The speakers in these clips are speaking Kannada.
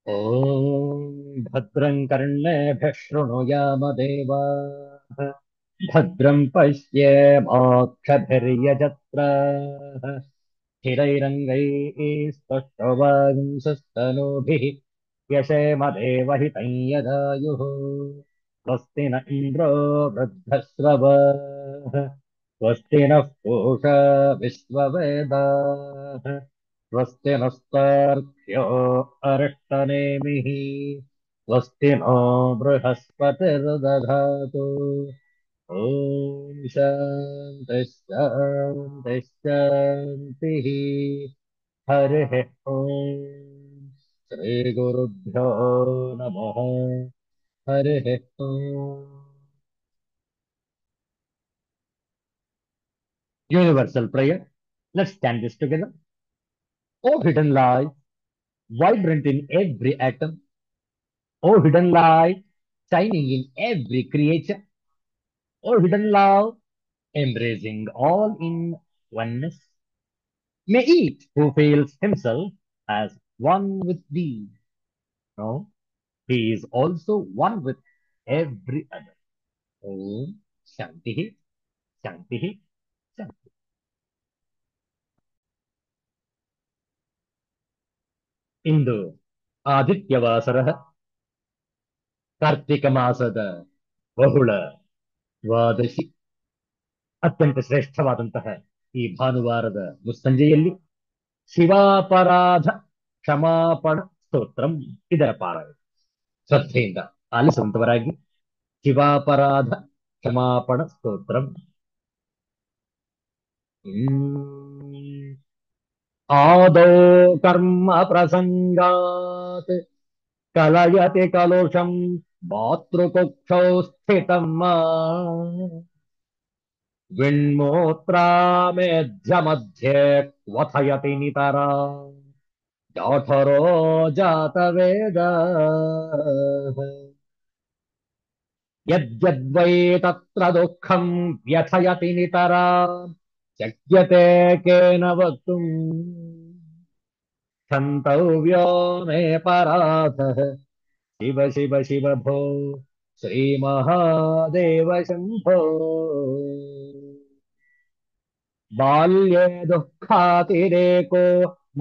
ॐ भद्रं कर्णेभिः शृणुयाम देवाः भद्रं पश्येमाक्षभिर्यजत्राः स्थिरैरङ्गैः स्पष्टवांसस्तनूभिः व्यशेम देवहितं यदायुः स्वस्ति न इन्द्रो वृद्धश्रवाः स्वस्ति नः पूषा विश्ववेदाः स्वस्ति नस्तार्क्ष्यो अरिष्टनेमिः स्वस्ति नो बृहस्पतिर्दधातु ॐ शान्तिः शान्तिः शान्तिः हरिः ॐ श्रीगुरुभ्यो नमः हरिः ॐ Universal prayer. Let's stand this together. O hidden light, vibrant in every atom. O hidden light, shining in every creature. O hidden love, embracing all in oneness. May each who feels himself as one with thee know he is also one with every other. Om Shanti Shanti Shanti. ಇಂದು ಆದಿತ್ಯವಾಸರ ಕಾರ್ತಿಕ ಮಾಸದ ಬಹುಳ ದ್ವಾದಶಿ ಅತ್ಯಂತ ಶ್ರೇಷ್ಠವಾದಂತಹ ಈ ಭಾನುವಾರದ ಮುಸ್ಸಂಜೆಯಲ್ಲಿ ಶಿವಾಪರಾಧ ಕ್ಷಮಾಪಣ ಸ್ತೋತ್ರಂ ಇದರ ಪಾರಾಯಣ ಶ್ರದ್ಧೆಯಿಂದ ಆಲಿಸುವಂತವರಾಗಿ ಶಿವಾಪರಾಧ ಕ್ಷಮಾಪಣ ಸ್ತೋತ್ರಂ ಆದೌ ಕರ್ಮ ಪ್ರಸಂಗಾತ್ ಕಲಯತಿ ಕಲುಷಂ ಮಾತೃಕುಕ್ಷೌ ಸ್ಥಿತಂ ವಿಣ್ಮೂತ್ರಾಮೇಧ್ಯ ಮಧ್ಯೆ ಕ್ವಥಯತಿ ನಿತರ ಜಾಠರೋ ಜಾತವೇದ ಯದ್ಯದ್ವೈ ತತ್ರ ದುಃಖಂ ವ್ಯಥಯತಿ ನಿತರ ಶಕ್ಯತೆ ಕೇನ ವಕ್ತುಂ क्षन्तव्यो मे पराधः शिव शिव शिव भो श्रीमहादेव शम्भो बाल्ये दुःखातिरेको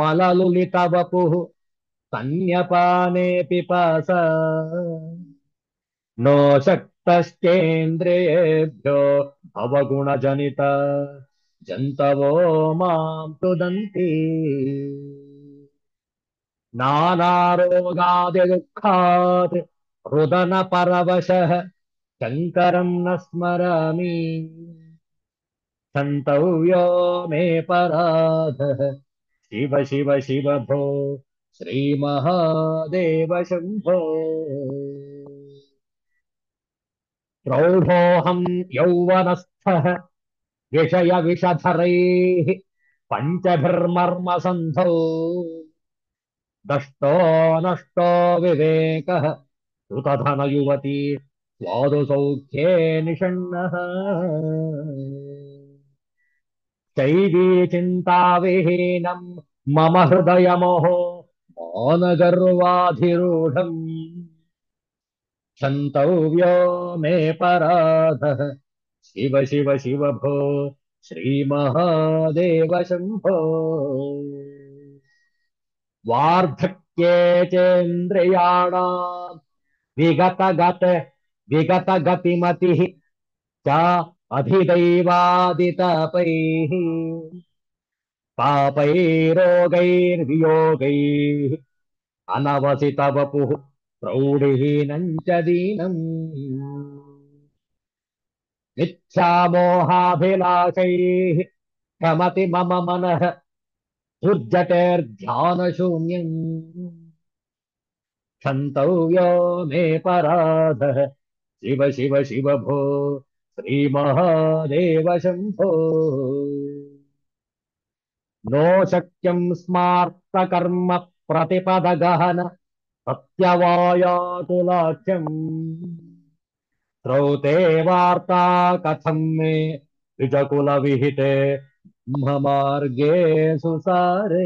मललुलितवपुः स्तन्यपाने पिपासा नो शक्तश्चेन्द्रियेभ्यो अवगुणजनित जन्तवो मां तुदन्ति नानारोगादिदुःखात् रुदनपरवशः शङ्करं न स्मरामि क्षन्तव्यो मे पराधः शिव शिव शिव भो श्रीमहादेव शम्भो प्रौढोऽहं यौवनस्थः विषयविषधरैः पञ्चभिर्मर्मसन्धौ दष्टो नष्टो विवेकः सुतधनयुवती स्वादुसौख्ये निषण्णः चैवी चिन्ताविहीनं मम हृदयमोहो मौनगर्वाधिरूढम् क्षन्तव्यो मे पराधः शिव शिव शिव भो श्रीमहादेव शम्भो वार्धक्ये चेन्द्रियाणाम् विगतगतिमतिः च अधिदैवादितापैः पापैरोगैर्वियोगैः अनवसितवपुः प्रौढहीनं च दीनम् मिथ्यामोहाभिलाषैः भ्रमति मम मनः दुर्जटेर्ध्यानशून्यम् क्षन्तव्यो मे पराधः शिव शिव शिव भो श्रीमहादेव शम्भो नो शक्यं स्मार्तकर्म प्रतिपदगहन सत्यवायातुलाख्यम् श्रौते वार्ता कथं मे द्विजकुलविहिते ब्रह्ममार्गे सुसारे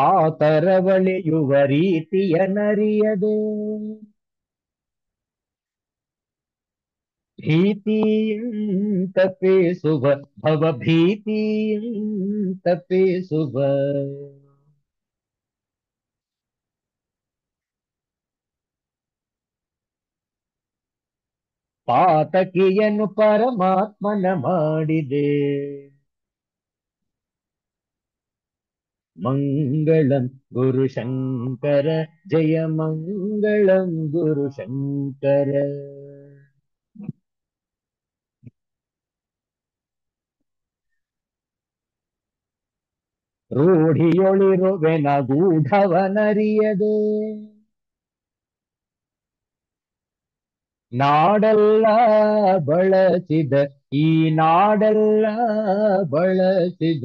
ಕಾತರವಳೆಯುವ ರೀತಿಯ ನರಿಯದೆ ಭೀತಿಯಿಂದ ತಪ್ಪಿಸುವ ಭವಭೀತಿಯಿಂದ ತಪ್ಪಿಸುವ ಪಾತಕಿಯನ್ನು ಪರಮಾತ್ಮನ ಮಾಡಿದೆ ಮಂಗಳಂ ಗುರು ಶಂಕರ ಜಯ ಮಂಗಳಂ ಗುರು ಶಂಕರ ರೂಢಿಯೊಳಿರುವೆನ ಗೂಢವನರಿಯದೆ ನಾಡೆಲ್ಲ ಬಳಸಿದ ಈ ನಾಡೆಲ್ಲ ಬಳಸಿದ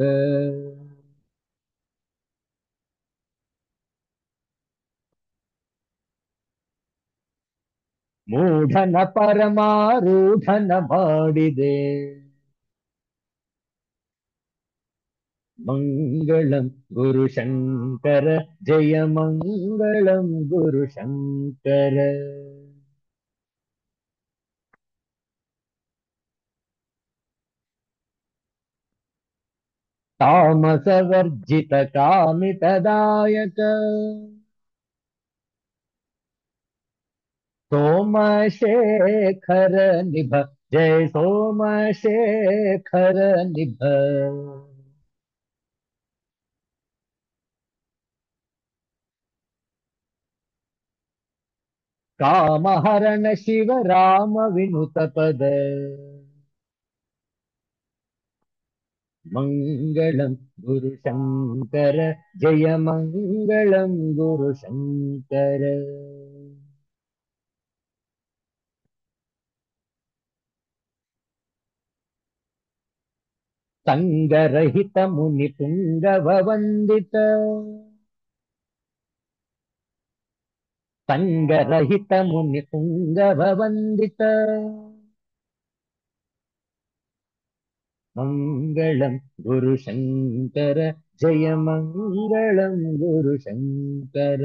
ಮೂಢನ ಪರಮಾರೂಢನ ಮಾಡಿದೆ ಮಂಗಳಂ ಗುರು ಶಂಕರ ಜಯ ಮಂಗಳಂ ಗುರು ಶಂಕರ ತಾಮಸವರ್ಜಿತ ಕಾಮಿತದಾಯಕ ಸೋಮಶೇಖರ ನಿಭ ಜಯ ಸೋಮಶೇಖರ ನಿಭ ಕಾಮಹರಣ ಶಿವರಾಮ ವಿನುತ ಪದ ಮಂಗಳಂ ಗುರು ಶಂಕರ ಜಯ ಮಂಗಳಂ ಗುರು ಶಂಕರ ಸಂಗರಹಿತ ಮುನಿ ಪುಂಗವ ವಂದಿತ ಸಂಗರಹಿತ ಮುನಿ ಪುಂಗವ ವಂದಿತ ಮಂಗಳಂ ಗುರು ಶಂಕರ ಜಯ ಮಂಗಳಂ ಗುರು ಶಂಕರ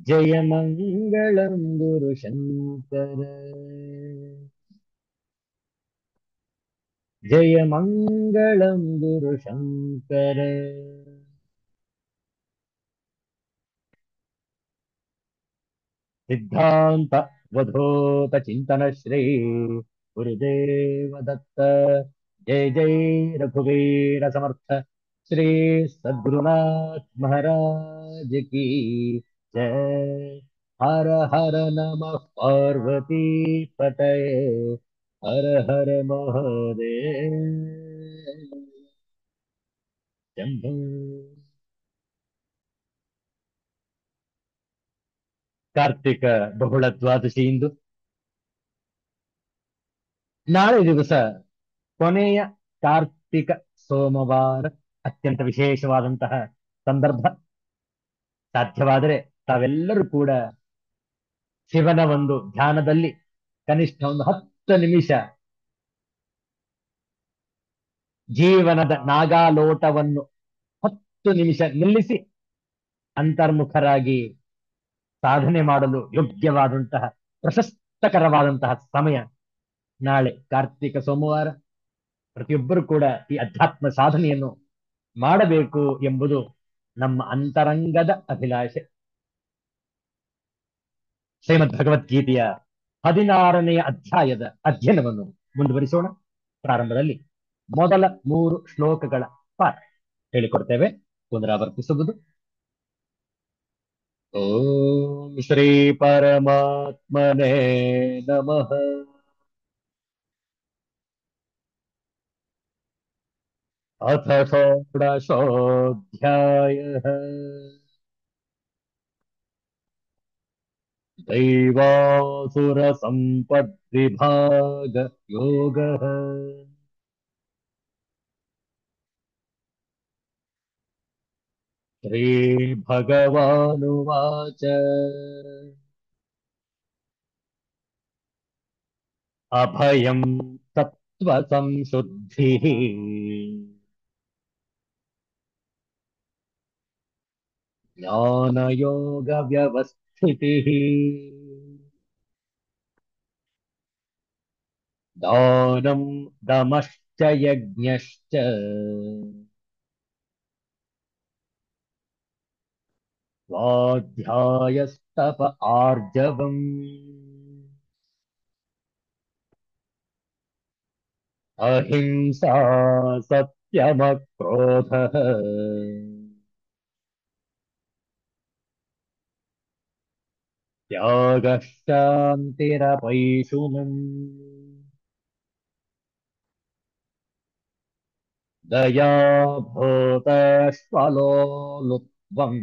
ಜಯ ಮಂಗಳಂ ಗುರು ಶಂಕರ ಜಯ ಮಂಗಳಂ ಗುರು ಶಂಕರ ಸಿದ್ಧಾಂತ ವಧೋತ ಚಿಂತನ ಶ್ರೀ ಗುರುದೇವ ದತ್ತ ಜಯ ಜಯ ರಘುವೀರ ಸಮರ್ಥ ಶ್ರೀ ಸದ್ಗುರುನಾಥ ಮಹಾರಾಜ ಕಿ जय हर हर नमः पार्वती पतये हर हर महादेव शंभो ಕಾರ್ತಿಕ ಬಹುಳ ದ್ವಾದಶಿ ಇಂದು ನಾಳೆ ದಿವಸ ಕೊನೆಯ ಕಾರ್ತಿಕ ಸೋಮವಾರ ಅತ್ಯಂತ ವಿಶೇಷವಾದಂತಹ ಸಂದರ್ಭ ಸಾಧ್ಯವಾದರೆ ತಾವೆಲ್ಲರೂ ಕೂಡ ಶಿವನ ಒಂದು ಧ್ಯಾನದಲ್ಲಿ ಕನಿಷ್ಠ ಒಂದು 10 ನಿಮಿಷ ಜೀವನದ ನಾಗಾಲೋಟವನ್ನು 10 ನಿಮಿಷ ನಿಲ್ಲಿಸಿ ಅಂತರ್ಮುಖರಾಗಿ ಸಾಧನೆ ಮಾಡಲು ಯೋಗ್ಯವಾದಂತಹ ಪ್ರಶಸ್ತಕರವಾದಂತಹ ಸಮಯ ನಾಳೆ ಕಾರ್ತಿಕ ಸೋಮವಾರ. ಪ್ರತಿಯೊಬ್ಬರು ಕೂಡ ಈ ಅಧ್ಯಾತ್ಮ ಸಾಧನೆಯನ್ನು ಮಾಡಬೇಕು ಎಂಬುದು ನಮ್ಮ ಅಂತರಂಗದ ಅಭಿಲಾಷೆ. ಶ್ರೀಮದ್ ಭಗವದ್ಗೀತೆಯ 16ನೆಯ ಅಧ್ಯಾಯದ ಅಧ್ಯಯನವನ್ನು ಮುಂದುವರಿಸೋಣ. ಪ್ರಾರಂಭದಲ್ಲಿ ಮೊದಲ 3 ಶ್ಲೋಕಗಳ ಪಾಠ ಹೇಳಿಕೊಡ್ತೇವೆ. ಪುನರಾವರ್ತಿಸುವುದು. ಓಂ ಶ್ರೀ ಪರಮಾತ್ಮನೇ ನಮಃ. ಅಥ ಷೋಡಶೋऽಧ್ಯಾಯಃ दैवासुर संपद्विभाग योगः. श्री भगवानुवाच अभयं तत् सत्त्वसंशुद्धिः ज्ञानयोगव्यवस्थितिः दानं दमश्च यज्ञश्च स्वाध्यायस्तप आर्जवम् अहिंसा सत्यमक्रोधः त्यागः शान्तिरपैशुनम् दया भूतस्वलोलुप्त्वम्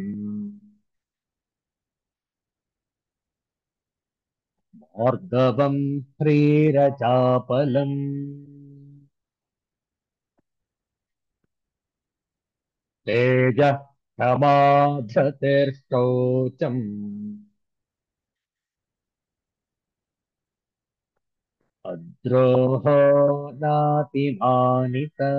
आर्दवम् ह्रीरचापलम् तेजः क्षमा धृतिर्शौचम् अद्रोहो नातिमानिता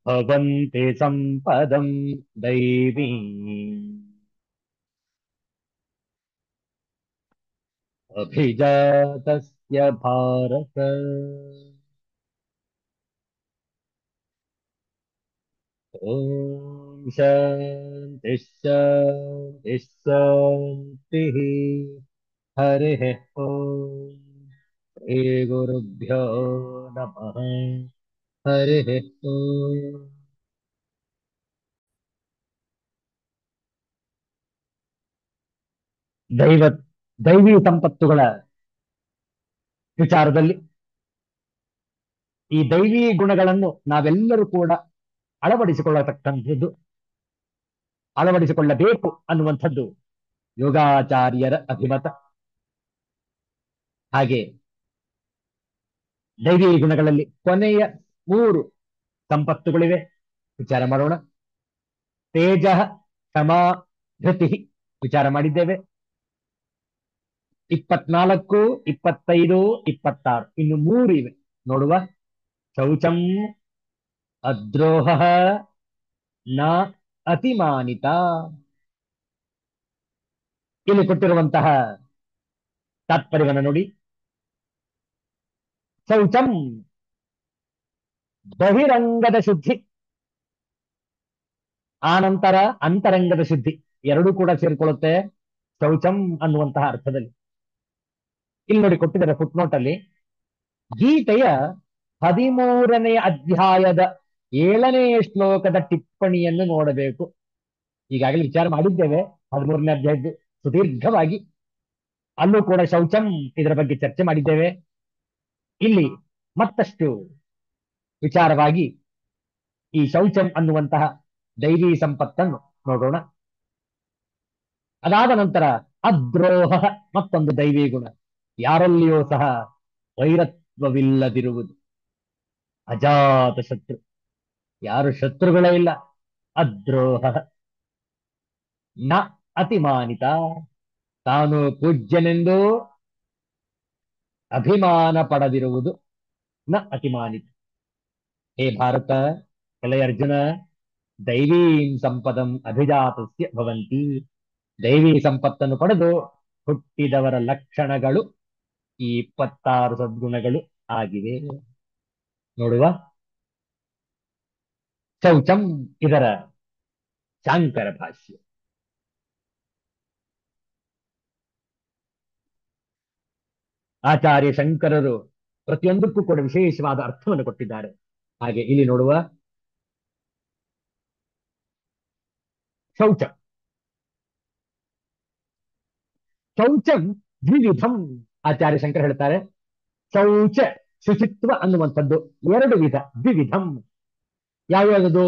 भवन्ति सम्पदम् दैवीम् अभिजातस्य भारत ॐ शान्तिः शान्तिः शान्तिः हरिः ॐ श्रीगुरुभ्यो नमः हरिः ॐ ದೈವ ದೈವಿ ಸಂಪತ್ತುಗಳ ವಿಚಾರದಲ್ಲಿ ಈ ದೈವಿ ಗುಣಗಳನ್ನು ನಾವೆಲ್ಲರೂ ಕೂಡ ಅಳವಡಿಸಿಕೊಳ್ಳತಕ್ಕಂಥದ್ದು, ಅಳವಡಿಸಿಕೊಳ್ಳಬೇಕು ಅನ್ನುವಂಥದ್ದು ಯೋಗಾಚಾರ್ಯರ ಅಭಿಮತ. ಹಾಗೆ ದೈವಿ ಗುಣಗಳಲ್ಲಿ ಕೊನೆಯ 3 ಸಂಪತ್ತುಗಳಿವೆ, ವಿಚಾರ ಮಾಡೋಣ. ತೇಜ, ಕ್ಷಮಾ, ಧೃತಿ ವಿಚಾರ ಮಾಡಿದ್ದೇವೆ. 24, 25, 26 ಇನ್ನು 3 ಇವೆ ನೋಡುವ. ಶೌಚಂ ಅದ್ರೋಹ ನ ಅತಿಮಾನಿತ. ಇಲ್ಲಿ ಕೊಟ್ಟಿರುವಂತಹ ತಾತ್ಪರ್ಯವನ್ನು ನೋಡಿ. ಶೌಚಂ ಬಹಿರಂಗದ ಶುದ್ಧಿ, ಆನಂತರ ಅಂತರಂಗದ ಶುದ್ಧಿ ಎರಡೂ ಕೂಡ ಸೇರಿಕೊಳ್ಳುತ್ತೆ ಶೌಚಂ ಅನ್ನುವಂತಹ ಅರ್ಥದಲ್ಲಿ. ಇಲ್ಲಿ ನೋಡಿ ಕೊಟ್ಟಿದ್ದಾರೆ ಫುಟ್ನೋಟ್ ಅಲ್ಲಿ, ಗೀತೆಯ 13ನೇ ಅಧ್ಯಾಯದ 7ನೇ ಶ್ಲೋಕದ ಟಿಪ್ಪಣಿಯನ್ನು ನೋಡಬೇಕು. ಈಗಾಗಲೇ ವಿಚಾರ ಮಾಡಿದ್ದೇವೆ 13ನೇ ಅಧ್ಯಾಯದ್ದು ಸುದೀರ್ಘವಾಗಿ, ಅಲ್ಲೂ ಕೂಡ ಶೌಚಂ ಇದರ ಬಗ್ಗೆ ಚರ್ಚೆ ಮಾಡಿದ್ದೇವೆ. ಇಲ್ಲಿ ಮತ್ತಷ್ಟು ವಿಚಾರವಾಗಿ ಈ ಶೌಚಂ ಅನ್ನುವಂತಹ ದೈವಿ ಸಂಪತ್ತನ್ನು ನೋಡೋಣ. ಅದಾದ ನಂತರ ಅದ್ರೋಹ ಮತ್ತೊಂದು ದೈವಿ ಗುಣ, ಯಾರಲ್ಲಿಯೂ ಸಹ ವೈರತ್ವವಿಲ್ಲದಿರುವುದು. ಅಜಾತ ಶತ್ರು, ಯಾರು ಶತ್ರುಗಳೇ ಇಲ್ಲ. ಅದ್ರೋಹ ನ ಅತಿಮಾನಿತ, ತಾನು ಪೂಜ್ಯನೆಂದು ಅಭಿಮಾನ ಪಡದಿರುವುದು. ನ ಅತಿಮಾನಿತ. ಹೇ ಭಾರತ, ಎಲೆ ಅರ್ಜುನ, ದೈವೀಂ ಸಂಪದಂ ಅಭಿಜಾತಸ್ಯ ಭವಂತಿ. ದೈವಿ ಸಂಪತ್ತನ್ನು ಪಡೆದು ಹುಟ್ಟಿದವರ ಲಕ್ಷಣಗಳು ಈ 26 ಸದ್ಗುಣಗಳು ಆಗಿವೆ. ನೋಡುವ. ಶೌಚಂ ಇದರ ಶಾಂಕರ ಭಾಷ್ಯ. ಆಚಾರ್ಯ ಶಂಕರರು ಪ್ರತಿಯೊಂದಕ್ಕೂ ಕೂಡ ವಿಶೇಷವಾದ ಅರ್ಥವನ್ನು ಕೊಟ್ಟಿದ್ದಾರೆ. ಹಾಗೆ ಇಲ್ಲಿ ನೋಡುವ. ಶೌಚ, ಶೌಚಂ ದ್ವಿವಿಧಂ. ಆಚಾರ್ಯ ಶಂಕರ ಹೇಳ್ತಾರೆ, ಶೌಚ ಶುಚಿತ್ವ ಅನ್ನುವಂಥದ್ದು 2 ವಿಧ, ದ್ವಿವಿಧಂ. ಯಾವ್ಯಾವುದು?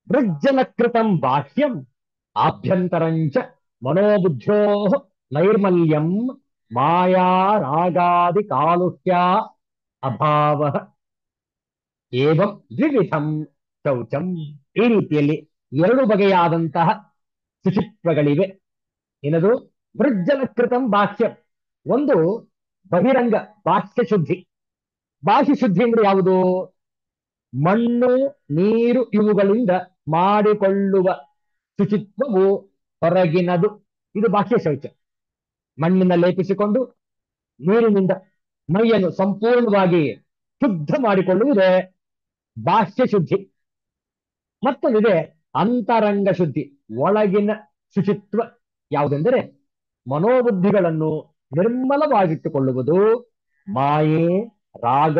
ಮೃಜ್ಜಲಕೃತಂ ಬಾಹ್ಯಂ ಆಭ್ಯಂತರಂಚ ಮನೋಬುದ್ಧ್ಯೋ ನೈರ್ಮಲ್ಯಂ ಮಾಯಾ ರಾಗಾದಿ ಕಾಲುಷ್ಯ ಅಭಾವ ಏವಂ ದ್ವಿವಿಧಂ ಶೌಚಂ. ಈ ರೀತಿಯಲ್ಲಿ 2 ಬಗೆಯಾದಂತಹ ಶುಚಿತ್ವಗಳಿವೆ. ಏನದು? ಮೃಜ್ಜಲಕೃತಂ ಬಾಹ್ಯಂ, ಒಂದು ಬಹಿರಂಗ ಬಾಹ್ಯ ಶುದ್ಧಿ. ಬಾಹ್ಯ ಶುದ್ಧಿ ಅಂದ್ರೆ ಯಾವುದು? ಮಣ್ಣು, ನೀರು ಇವುಗಳಿಂದ ಮಾಡಿಕೊಳ್ಳುವ ಶುಚಿತ್ವವು ಹೊರಗಿನದು. ಇದು ಬಾಹ್ಯ ಶೌಚ. ಮಣ್ಣಿನ ಲೇಪಿಸಿಕೊಂಡು ನೀರಿನಿಂದ ಮೈಯನ್ನು ಸಂಪೂರ್ಣವಾಗಿ ಶುದ್ಧ ಮಾಡಿಕೊಳ್ಳುವುದೇ ಬಾಹ್ಯ ಶುದ್ಧಿ. ಮತ್ತೊಂದಿದೆ ಅಂತರಂಗ ಶುದ್ಧಿ, ಒಳಗಿನ ಶುಚಿತ್ವ. ಯಾವುದೆಂದರೆ ಮನೋಬುದ್ಧಿಗಳನ್ನು ನಿರ್ಮಲವಾಗಿಟ್ಟುಕೊಳ್ಳುವುದು, ಮಾಯೆ, ರಾಗ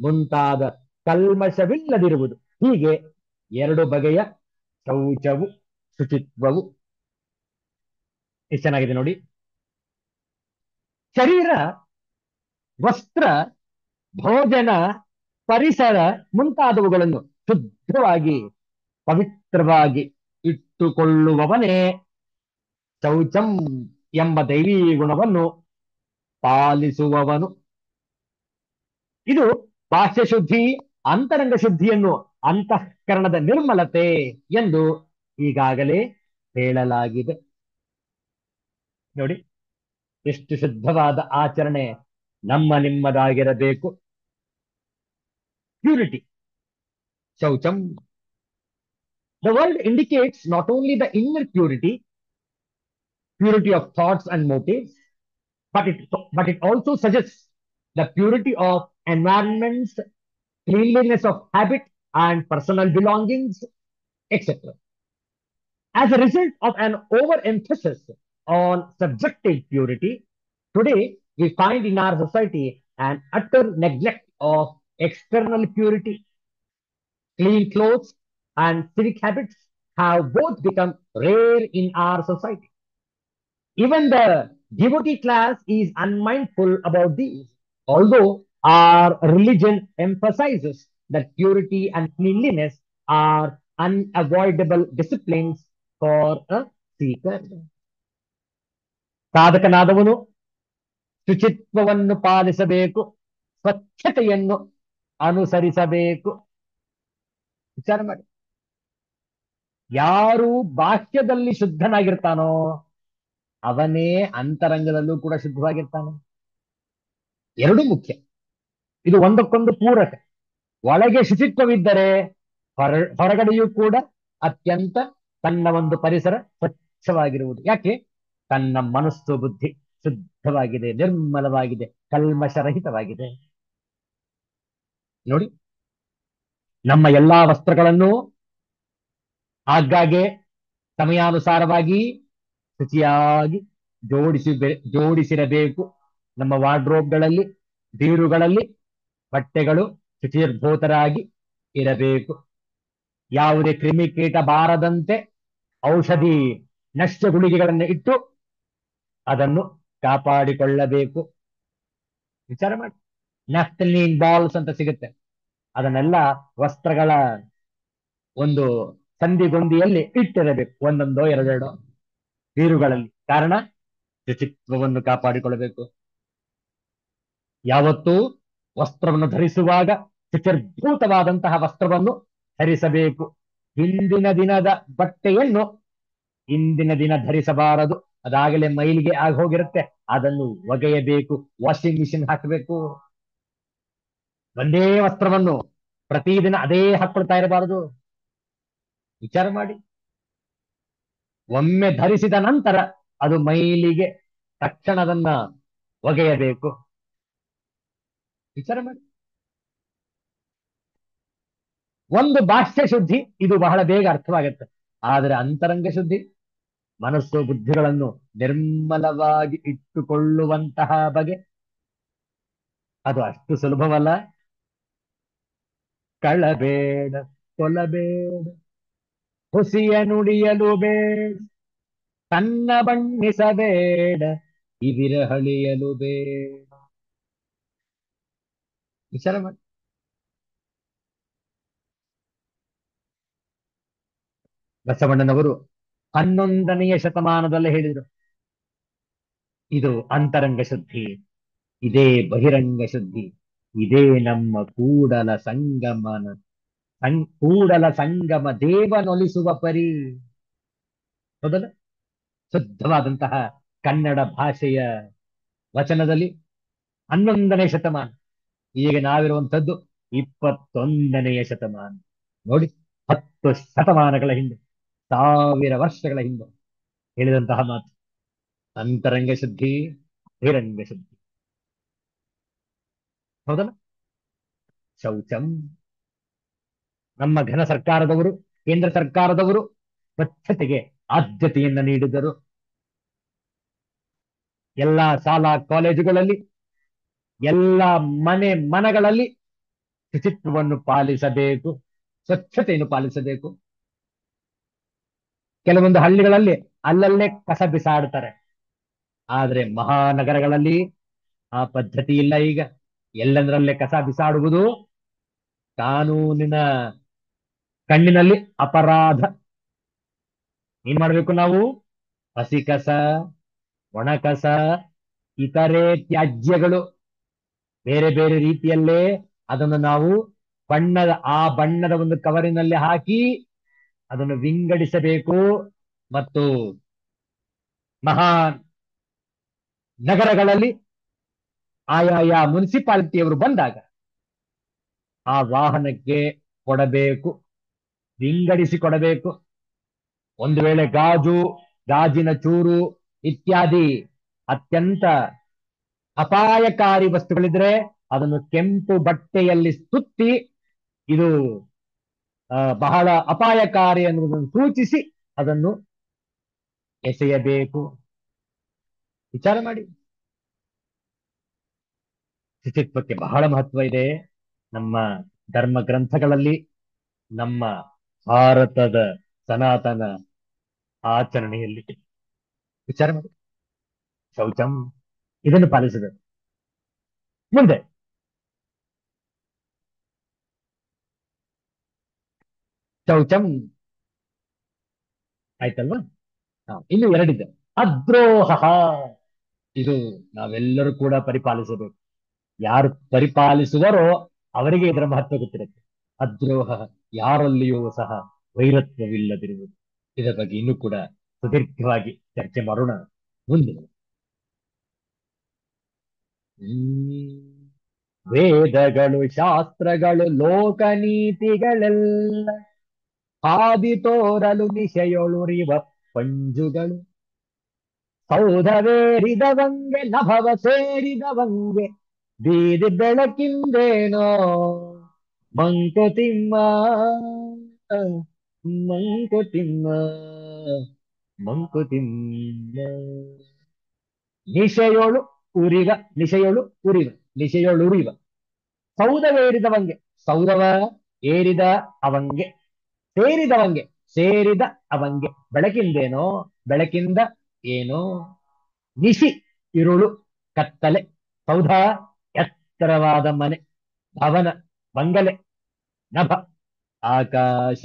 ಮುಂತಾದ ಕಲ್ಮಶವಿಲ್ಲದಿರುವುದು. ಹೀಗೆ ಎರಡು ಬಗೆಯ ಶೌಚವು, ಶುಚಿತ್ವವು. ಎಷ್ಟು ಚೆನ್ನಾಗಿದೆ ನೋಡಿ. ಶರೀರ, ವಸ್ತ್ರ, ಭೋಜನ, ಪರಿಸರ ಮುಂತಾದವುಗಳನ್ನು ಶುದ್ಧವಾಗಿ ಪವಿತ್ರವಾಗಿ ಇಟ್ಟುಕೊಳ್ಳುವವನೇ ಶೌಚಂ ಎಂಬ ದೈವೀ ಗುಣವನ್ನು ಪಾಲಿಸುವವನು. ಇದು ಬಾಹ್ಯ ಶುದ್ಧಿ. ಅಂತರಂಗ ಶುದ್ಧಿಯನ್ನು ಅಂತಃಕರಣದ ನಿರ್ಮಲತೆ ಎಂದು ಈಗಾಗಲೇ ಹೇಳಲಾಗಿದೆ. ನೋಡಿ, ಎಷ್ಟು ಶುದ್ಧವಾದ ಆಚರಣೆ ನಿಮ್ಮದಾಗಿರಬೇಕು. Purity, ಶೌಚಂ. The word indicates not only the inner purity, purity of thoughts and motives, but it also suggests the purity of environments, cleanliness of habit and personal belongings, etc. As a result of an overemphasis on subjective purity, today we find in our society an utter neglect of external purity. Clean clothes and civic habits have both become rare in our society. Even the devotee class is unmindful about these, although our religion emphasizes that purity and cleanliness are unavoidable disciplines for a seeker. ಸಾಧಕನಾದವನು ಶುಚಿತ್ವವನ್ನು ಪಾಲಿಸಬೇಕು, ಸ್ವಚ್ಛತೆಯನ್ನು ಅನುಸರಿಸಬೇಕು. ವಿಚಾರ ಮಾಡಿ, ಯಾರು ಬಾಹ್ಯದಲ್ಲಿ ಶುದ್ಧನಾಗಿರ್ತಾನೋ ಅವನೇ ಅಂತರಂಗದಲ್ಲೂ ಕೂಡ ಶುದ್ಧವಾಗಿರ್ತಾನೆ. ಎರಡೂ ಮುಖ್ಯ, ಇದು ಒಂದಕ್ಕೊಂದು ಪೂರಕ. ಒಳಗೆ ಶುಚಿತ್ವವಿದ್ದರೆ ಹೊರಗಡೆಯೂ ಕೂಡ ಅತ್ಯಂತ ತನ್ನ ಒಂದು ಪರಿಸರ ಸ್ವಚ್ಛವಾಗಿರುವುದು. ಯಾಕೆ? ತನ್ನ ಮನಸ್ಸು ಬುದ್ಧಿ ಶುದ್ಧವಾಗಿದೆ, ನಿರ್ಮಲವಾಗಿದೆ, ಕಲ್ಮಶರಹಿತವಾಗಿದೆ. ನೋಡಿ, ನಮ್ಮ ಎಲ್ಲಾ ವಸ್ತ್ರಗಳನ್ನು ಆಗಾಗ್ಗೆ ಸಮಯಾನುಸಾರವಾಗಿ ಶುಚಿಯಾಗಿ ಜೋಡಿಸಿರಬೇಕು. ನಮ್ಮ ವಾರ್ಡ್ರೋಬ್ಗಳಲ್ಲಿ, ಬೀರುಗಳಲ್ಲಿ ಬಟ್ಟೆಗಳು ಶುಚಿರ್ಭೂತರಾಗಿ ಇರಬೇಕು. ಯಾವುದೇ ಕ್ರಿಮಿಕೀಟ ಬಾರದಂತೆ ಔಷಧಿ ನಷ್ಟ ಗುಳಿಗೆಗಳನ್ನು ಇಟ್ಟು ಅದನ್ನು ಕಾಪಾಡಿಕೊಳ್ಳಬೇಕು. ವಿಚಾರ ಮಾಡಿ, ನ್ಯಾಫ್ತಲೀನ್ ಬಾಲ್ಸ್ ಅಂತ ಸಿಗುತ್ತೆ. ಅದನ್ನೆಲ್ಲ ವಸ್ತ್ರಗಳ ಒಂದು ಸಂದಿಗೊಂದಿಯಲ್ಲಿ ಇಟ್ಟಿರಬೇಕು, ಒಂದೊಂದೋ ಎರಡೆರಡೋ ಬೀರುಗಳಲ್ಲಿ. ಕಾರಣ, ಶುಚಿತ್ವವನ್ನು ಕಾಪಾಡಿಕೊಳ್ಳಬೇಕು. ಯಾವತ್ತೂ ವಸ್ತ್ರವನ್ನು ಧರಿಸುವಾಗ ಶುಚಿರ್ಭೂತವಾದಂತಹ ವಸ್ತ್ರವನ್ನು ಧರಿಸಬೇಕು. ಹಿಂದಿನ ದಿನದ ಬಟ್ಟೆಯನ್ನು ಇಂದಿನ ದಿನ ಧರಿಸಬಾರದು. ಅದಾಗಲೇ ಮೈಲಿಗೆ ಆಗಿ ಹೋಗಿರುತ್ತೆ, ಅದನ್ನು ಒಗೆಯಬೇಕು, ವಾಷಿಂಗ್ ಮಿಷಿನ್ ಹಾಕಬೇಕು. ಒಂದೇ ವಸ್ತ್ರವನ್ನು ಪ್ರತಿದಿನ ಅದೇ ಹಾಕೊಳ್ತಾ ಇರಬಾರದು. ವಿಚಾರ ಮಾಡಿ, ಒಮ್ಮೆ ಧರಿಸಿದ ನಂತರ ಅದು ಮೈಲಿಗೆ, ತಕ್ಷಣ ಅದನ್ನ ಒಗೆಯಬೇಕು. ವಿಚಾರ ಮಾಡಿ. ಒಂದು ಬಾಹ್ಯ ಶುದ್ಧಿ ಇದು ಬಹಳ ಬೇಗ ಅರ್ಥವಾಗುತ್ತೆ, ಆದರೆ ಅಂತರಂಗ ಶುದ್ಧಿ ಮನಸ್ಸು ಬುದ್ಧಿಗಳನ್ನು ನಿರ್ಮಲವಾಗಿ ಇಟ್ಟುಕೊಳ್ಳುವಂತಹ ಬಗೆ ಅದು ಅಷ್ಟು ಸುಲಭವಲ್ಲ. ಕಳಬೇಡ, ಕೊಲಬೇಡ, ಹುಸಿಯ ನುಡಿಯಲು ಬೇಡ, ತನ್ನ ಬಣ್ಣಿಸಬೇಡ, ಇವಿರಹಳಿಯಲು ಬೇಡ. ವಿಚಾರ ಮಾಡಿ. ಬಸವಣ್ಣನವರು 11ನೆಯ ಶತಮಾನದಲ್ಲಿ ಹೇಳಿದರು, ಇದು ಅಂತರಂಗ ಶುದ್ಧಿ, ಇದೇ ಬಹಿರಂಗ ಶುದ್ಧಿ, ಇದೇ ನಮ್ಮ ಕೂಡಲ ಸಂಗಮ ದೇವನೊಲಿಸುವ ಪರಿ. ಹೌದಲ್ಲ? ಶುದ್ಧವಾದಂತಹ ಕನ್ನಡ ಭಾಷೆಯ ವಚನದಲ್ಲಿ 11ನೇ ಶತಮಾನ. ಈಗ ನಾವಿರುವಂತದ್ದು 21ನೆಯ ಶತಮಾನ. ನೋಡಿ, 10 ಶತಮಾನಗಳ ಹಿಂದೆ, 1000 ವರ್ಷಗಳ ಹಿಂದೆ ಹೇಳಿದಂತಹ ಮಾತು. ಅಂತರಂಗ ಶುದ್ಧಿ, ಬಹಿರಂಗ ಶುದ್ಧಿ. ಹೌದಲ್ಲ? ಶೌಚಂ. ನಮ್ಮ ಘನ ಸರ್ಕಾರದವರು, ಕೇಂದ್ರ ಸರ್ಕಾರದವರು ಸ್ವಚ್ಛತೆಗೆ ಆದ್ಯತೆಯನ್ನ ನೀಡಿದರು. ಎಲ್ಲಾ ಶಾಲಾ ಕಾಲೇಜುಗಳಲ್ಲಿ, ಎಲ್ಲಾ ಮನೆಗಳಲ್ಲಿ ಶುಚಿತ್ವವನ್ನು ಪಾಲಿಸಬೇಕು, ಸ್ವಚ್ಛತೆಯನ್ನು ಪಾಲಿಸಬೇಕು. ಕೆಲವೊಂದು ಹಳ್ಳಿಗಳಲ್ಲಿ ಅಲ್ಲಲ್ಲೇ ಕಸ ಬಿಸಾಡ್ತಾರೆ. ಆದ್ರೆ ಮಹಾನಗರಗಳಲ್ಲಿ ಆ ಪದ್ಧತಿ ಇಲ್ಲ ಈಗ. ಎಲ್ಲಂದ್ರಲ್ಲೇ ಕಸ ಬಿಸಾಡುವುದು ಕಾನೂನಿನ ಕಣ್ಣಿನಲ್ಲಿ ಅಪರಾಧ. ಏನ್ ಮಾಡ್ಬೇಕು ನಾವು? ಹಸಿ ಕಸ, ಒಣ ಕಸ, ಇತರೆ ತ್ಯಾಜ್ಯಗಳು ಬೇರೆ ಬೇರೆ ರೀತಿಯಲ್ಲೇ ಅದನ್ನು ನಾವು ಬಣ್ಣದ ಒಂದು ಕವರಿನಲ್ಲಿ ಹಾಕಿ ಅದನ್ನು ವಿಂಗಡಿಸಬೇಕು. ಮತ್ತು ಮಹಾ ನಗರಗಳಲ್ಲಿ ಆಯಾಯ ಮುನ್ಸಿಪಾಲಿಟಿಯವರು ಬಂದಾಗ ಆ ವಾಹನಕ್ಕೆ ಕೊಡಬೇಕು, ವಿಂಗಡಿಸಿ ಕೊಡಬೇಕು. ಒಂದು ವೇಳೆ ಗಾಜಿನ ಚೂರು ಇತ್ಯಾದಿ ಅತ್ಯಂತ ಅಪಾಯಕಾರಿ ವಸ್ತುಗಳಿದ್ರೆ ಅದನ್ನು ಕೆಂಪು ಬಟ್ಟೆಯಲ್ಲಿ ಸುತ್ತಿ ಇದು ಬಹಳ ಅಪಾಯಕಾರಿ ಅನ್ನುವುದನ್ನು ಸೂಚಿಸಿ ಅದನ್ನು ಎಸೆಯಬೇಕು. ವಿಚಾರ ಮಾಡಿ. ಶುಚಿತ್ವಕ್ಕೆ ಬಹಳ ಮಹತ್ವ ಇದೆ ನಮ್ಮ ಧರ್ಮ ಗ್ರಂಥಗಳಲ್ಲಿ, ನಮ್ಮ ಭಾರತದ ಸನಾತನ ಆಚರಣೆಯಲ್ಲಿ. ವಿಚಾರ ಮಾಡಿ. ಶೌಚಂ, ಇದನ್ನು ಪಾಲಿಸಬೇಕು. ಮುಂದೆ ಶೌಚಂ ಆಯ್ತಲ್ವಾ? ಇನ್ನು ಎರಡಿದೆ. ಅದ್ರೋಹ. ಇದು ನಾವೆಲ್ಲರೂ ಕೂಡ ಪರಿಪಾಲಿಸಬೇಕು. ಯಾರು ಪರಿಪಾಲಿಸುವರೋ ಅವರಿಗೆ ಇದರ ಮಹತ್ವ ಗೊತ್ತಿರುತ್ತೆ. ಅದ್ರೋಹ, ಯಾರಲ್ಲಿಯೂ ಸಹ ವೈರತ್ವವಿಲ್ಲದಿರುವುದು. ಇದರ ಬಗ್ಗೆ ಇನ್ನೂ ಕೂಡ ಸುದೀರ್ಘವಾಗಿ ಚರ್ಚೆ ಮಾಡೋಣ ಮುಂದೆ. ವೇದಗಳು, ಶಾಸ್ತ್ರಗಳು, ಲೋಕನೀತಿಗಳೆಲ್ಲ ಹಾದಿ ತೋರಲು ನಿಶೆಯೊಳುರಿವ ಪಂಜುಗಳು. ಸೌಧವೇರಿದವಂಗೆ, ನಭವ ಸೇರಿದವಂಗೆ, ಬೀದಿ ಬೆಳಕಿಂದೇನೋ ಮಂಕುತಿಮ್ಮ, ಮಂಕುತಿಮ್ಮ, ಮಂಕುತಿಮ್ಮ. ನಿಶೆಯೊಳು ಉರಿವ, ನಿಶೆಯೊಳು ಉರಿವ, ನಿಶೆಯೊಳು ಉರಿವ. ಸೌಧವೇರಿದವಂಗೆ, ಸೌಧವ ಏರಿದ ಅವಂಗೆ, ಸೇರಿದವಂಗೆ, ಸೇರಿದ ಅವಂಗೆ. ಬೆಳಕಿಂದೇನೋ, ಬೆಳಕಿಂದ ಏನೋ. ನಿಶಿ, ഇരുಳು, ಕತ್ತಲೆ. ಸೌಧ, ಎತ್ತರವಾದ ಮನೆ. ಭವನ, ಬಂಗಲೆ. ನಭ, ಆಕಾಶ.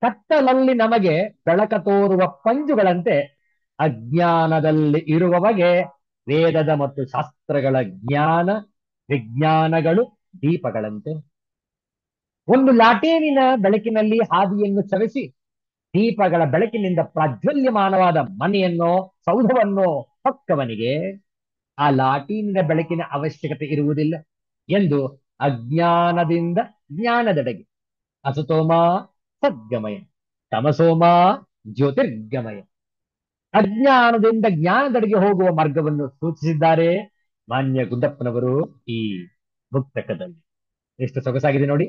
ಕತ್ತಲಲ್ಲಿ ನಮಗೆ ಬೆಳಕ ತೋರುವ ಪಂಜುಗಳಂತೆ ಅಜ್ಞಾನದಲ್ಲಿ ಇರುವವಗೆ ವೇದದ ಮತ್ತು ಶಾಸ್ತ್ರಗಳ ಜ್ಞಾನ ವಿಜ್ಞಾನಗಳು ದೀಪಗಳಂತೆ. ಒಂದು ಲಾಟೇನಿನ ಬೆಳಕಿನಲ್ಲಿ ಹಾದಿಯನ್ನು ಸವೆಸಿ ದೀಪಗಳ ಬೆಳಕಿನಿಂದ ಪ್ರಾಜ್ವಲ್ಯಮಾನವಾದ ಮನೆಯನ್ನೋ ಸೌಧವನ್ನೋ ಹೊಕ್ಕವನಿಗೆ ಆ ಲಾಟೀನಿನ ಬೆಳಕಿನ ಅವಶ್ಯಕತೆ ಇರುವುದಿಲ್ಲ ಎಂದು ಅಜ್ಞಾನದಿಂದ ಜ್ಞಾನದೆಡೆಗೆ. ಅಸತೋಮ ಸದ್ಗಮಯ, ತಮಸೋಮ ಜ್ಯೋತಿರ್ಗಮಯ. ಅಜ್ಞಾನದಿಂದ ಜ್ಞಾನದೆಡೆಗೆ ಹೋಗುವ ಮಾರ್ಗವನ್ನು ಸೂಚಿಸಿದ್ದಾರೆ ಮಾನ್ಯ ಗುಡ್ಡಪ್ಪನವರು ಈ ಮುಕ್ತಕದಲ್ಲಿ. ಎಷ್ಟು ಸೊಗಸಾಗಿದೆ ನೋಡಿ.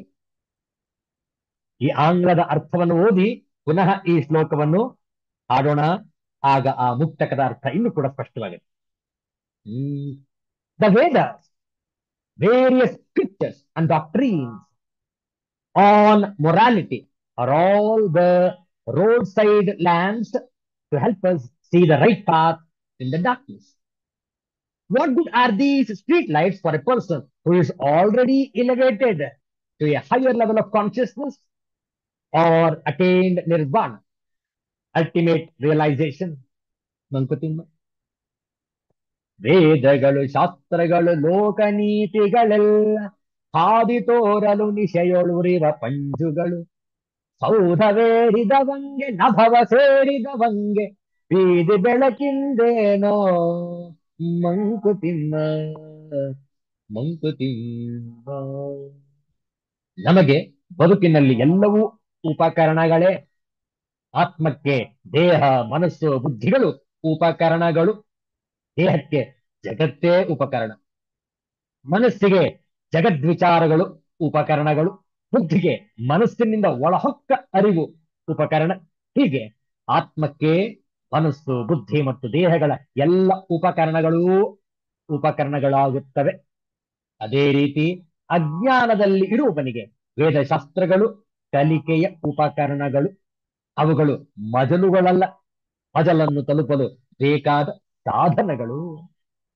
ಈ ಆಂಗ್ಲದ ಅರ್ಥವನ್ನು ಓದಿ ಪುನಃ ಈ ಶ್ಲೋಕವನ್ನು ಹಾಡೋಣ. ಆಗ ಆ ಮುಕ್ತಕದ ಅರ್ಥ ಇನ್ನೂ ಕೂಡ ಸ್ಪಷ್ಟವಾಗುತ್ತೆ. The Vedas, various scriptures and doctrines on morality are all the roadside lamps to help us see the right path in the darkness. What good are these street lights for a person who is already elevated to a higher level of consciousness or attained nirvana, ultimate realization? Mankuthimma. ವೇದಗಳು, ಶಾಸ್ತ್ರಗಳು, ಲೋಕನೀತಿಗಳೆಲ್ಲ ಹಾದಿ ತೋರಲು ನಿಶೆಯೊಳುರಿವ ಪಂಜುಗಳು. ಸೌಧವೇರಿದವಂಗೆ, ನಭವ ಸೇರಿದವಂಗೆ, ಬೀದಿ ಬೆಳಕಿಂದೇನೋ ಮಂಕುತಿಮ್ಮ ಮಂಕುತಿಮ್ಮ. ನಮಗೆ ಬದುಕಿನಲ್ಲಿ ಎಲ್ಲವೂ ಉಪಕರಣಗಳೇ. ಆತ್ಮಕ್ಕೆ ದೇಹ, ಮನಸ್ಸು, ಬುದ್ಧಿಗಳು ಉಪಕರಣಗಳು. ದೇಹಕ್ಕೆ ಜಗತ್ತೇ ಉಪಕರಣ. ಮನಸ್ಸಿಗೆ ಜಗದ್ವಿಚಾರಗಳು ಉಪಕರಣಗಳು. ಬುದ್ಧಿಗೆ ಮನಸ್ಸಿನಿಂದ ಒಳಹೊಕ್ಕ ಅರಿವು ಉಪಕರಣ. ಹೀಗೆ ಆತ್ಮಕ್ಕೆ ಮನಸ್ಸು, ಬುದ್ಧಿ ಮತ್ತು ದೇಹಗಳ ಎಲ್ಲ ಉಪಕರಣಗಳಾಗುತ್ತವೆ. ಅದೇ ರೀತಿ ಅಜ್ಞಾನದಲ್ಲಿ ಇರುವವನಿಗೆ ವೇದಶಾಸ್ತ್ರಗಳು ಕಲಿಕೆಯ ಉಪಕರಣಗಳು. ಅವುಗಳು ಮಜಲುಗಳಲ್ಲ, ಮಜಲನ್ನು ತಲುಪಲು ಬೇಕಾದ ಸಾಧನಗಳು.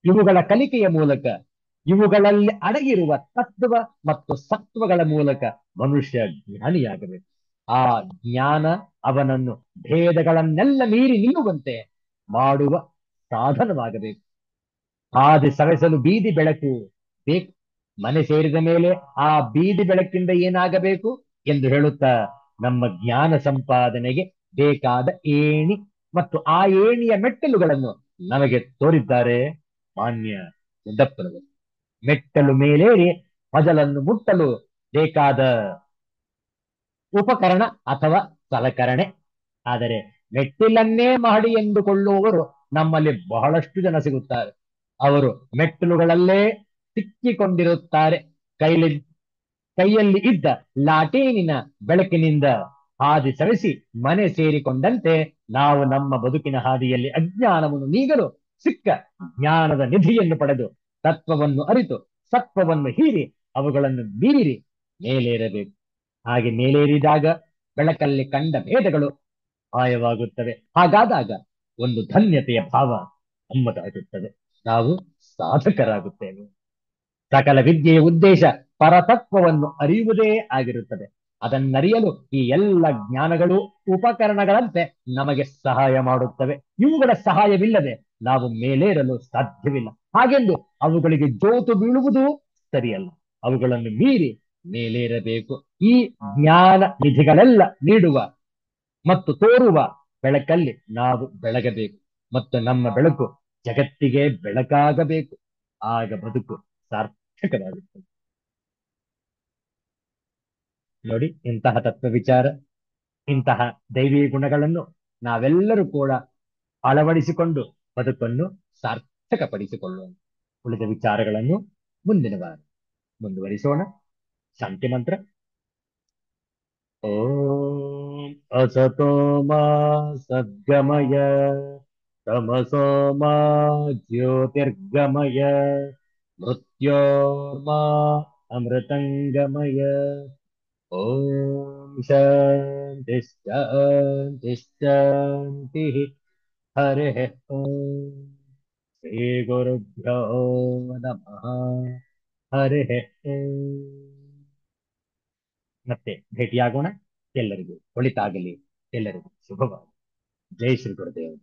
ಇವುಗಳ ಕಲಿಕೆಯ ಮೂಲಕ, ಇವುಗಳಲ್ಲಿ ಅಡಗಿರುವ ತತ್ವ ಮತ್ತು ಸತ್ವಗಳ ಮೂಲಕ ಮನುಷ್ಯ ಜ್ಞಾನಿಯಾಗಬೇಕು. ಆ ಜ್ಞಾನ ಅವನನ್ನು ಭೇದಗಳನ್ನೆಲ್ಲ ಮೀರಿ ನಿಲ್ಲುವಂತೆ ಮಾಡುವ ಸಾಧನವಾಗಬೇಕು. ಹಾದಿ ಸವೆಸಲು ಬೀದಿ ಬೆಳಕು ಬೇಕು. ಮನೆ ಸೇರಿದ ಮೇಲೆ ಆ ಬೀದಿ ಬೆಳಕಿಂದ ಏನಾಗಬೇಕು ಎಂದು ಹೇಳುತ್ತಾ ನಮ್ಮ ಜ್ಞಾನ ಸಂಪಾದನೆಗೆ ಬೇಕಾದ ಏಣಿ ಮತ್ತು ಆ ಏಣಿಯ ಮೆಟ್ಟಲುಗಳನ್ನು ನಮಗೆ ತೋರಿದ್ದಾರೆ ಮಾನ್ಯ ಮುದ್ದಪ್ಪನವರು. ಮೆಟ್ಟಲು ಮೇಲೇರಿ ಮಜಲನ್ನು ಮುಟ್ಟಲು ಬೇಕಾದ ಉಪಕರಣ ಅಥವಾ ಸಲಕರಣೆ. ಆದರೆ ಮೆಟ್ಟಿಲನ್ನೇ ಮಾಡಿ ಎಂದುಕೊಳ್ಳುವವರು ನಮ್ಮಲ್ಲಿ ಬಹಳಷ್ಟು ಜನ ಸಿಗುತ್ತಾರೆ. ಅವರು ಮೆಟ್ಟಿಲುಗಳಲ್ಲೇ ಸಿಕ್ಕಿಕೊಂಡಿರುತ್ತಾರೆ. ಕೈಲಿ ಕೈಯಲ್ಲಿ ಇದ್ದ ಲಾಟೀನಿನ ಬೆಳಕಿನಿಂದ ಹಾದಿ ಸವೆಸಿ ಮನೆ ಸೇರಿಕೊಂಡಂತೆ ನಾವು ನಮ್ಮ ಬದುಕಿನ ಹಾದಿಯಲ್ಲಿ ಅಜ್ಞಾನವನ್ನು ನೀಗಲು ಸಿಕ್ಕ ಜ್ಞಾನದ ನಿಧಿಯನ್ನು ಪಡೆದು ತತ್ವವನ್ನು ಅರಿತು ಸತ್ವವನ್ನು ಹೀರಿ ಅವುಗಳನ್ನು ಮೀರಿ ಮೇಲೇರಬೇಕು. ಹಾಗೆ ಮೇಲೇರಿದಾಗ ಬೆಳಕಲ್ಲಿ ಕಂಡ ಭೇದಗಳು ಮಾಯವಾಗುತ್ತವೆ. ಹಾಗಾದಾಗ ಒಂದು ಧನ್ಯತೆಯ ಭಾವ ನಮ್ಮದಾಗುತ್ತದೆ. ನಾವು ಸಾಧಕರಾಗುತ್ತೇವೆ. ಸಕಲ ವಿದ್ಯೆಯ ಉದ್ದೇಶ ಪರತತ್ವವನ್ನು ಅರಿಯುವುದೇ ಆಗಿರುತ್ತದೆ. ಅದನ್ನರಿಯಲು ಈ ಎಲ್ಲ ಜ್ಞಾನಗಳು ಉಪಕರಣಗಳಂತೆ ನಮಗೆ ಸಹಾಯ ಮಾಡುತ್ತವೆ. ಇವುಗಳ ಸಹಾಯವಿಲ್ಲದೆ ನಾವು ಮೇಲೇರಲು ಸಾಧ್ಯವಿಲ್ಲ. ಹಾಗೆಂದು ಅವುಗಳಿಗೆ ಜೋತು ಬೀಳುವುದು ಸರಿಯಲ್ಲ. ಅವುಗಳನ್ನು ಮೀರಿ ಮೇಲೇರಬೇಕು. ಈ ಜ್ಞಾನ ನಿಧಿಗಳೆಲ್ಲ ನೀಡುವ ಮತ್ತು ತೋರುವ ಬೆಳಕಲ್ಲಿ ನಾವು ಬೆಳಗಬೇಕು ಮತ್ತು ನಮ್ಮ ಬೆಳಕು ಜಗತ್ತಿಗೆ ಬೆಳಕಾಗಬೇಕು. ಆಗ ಬದುಕು ಸಾರ್ಥಕವಾಗುತ್ತದೆ. ನೋಡಿ, ಇಂತಹ ತತ್ವ ವಿಚಾರ, ಇಂತಹ ದೈವಿ ಗುಣಗಳನ್ನು ನಾವೆಲ್ಲರೂ ಕೂಡ ಅಳವಡಿಸಿಕೊಂಡು ಬದುಕನ್ನು ಸಾರ್ಥಕಪಡಿಸಿಕೊಳ್ಳೋಣ. ಉಳಿದ ವಿಚಾರಗಳನ್ನು ಮುಂದಿನ ವಾರ ಮುಂದುವರಿಸೋಣ. ಶಾಂತಿ ಮಂತ್ರ. ಓಂ ಅಸತೋ ಮಾ ಸದ್ಗಮಯ ತಮಸೋ ಮಾ ಜ್ಯೋತಿರ್ಗಮಯ ಮೃತ್ಯೋರ್ಮಾ ಅಮೃತಂಗಮಯ. ಓಂ ಶಾಂತಿ ಶಾಂತಿ ಶಾಂತಿ. ಹರಿ ಓಂ. ಶ್ರೀ ಗುರುಭ್ಯೋ ನಮಃ. ಹರಿ ಓಂ. ಮತ್ತೆ ಭೇಟಿಯಾಗೋಣ. ಎಲ್ಲರಿಗೂ ಒಳಿತಾಗಲಿ. ಎಲ್ಲರಿಗೂ ಶುಭವಾಗಲಿ. ಜೈ ಶ್ರೀ ಗುರುದೇವ.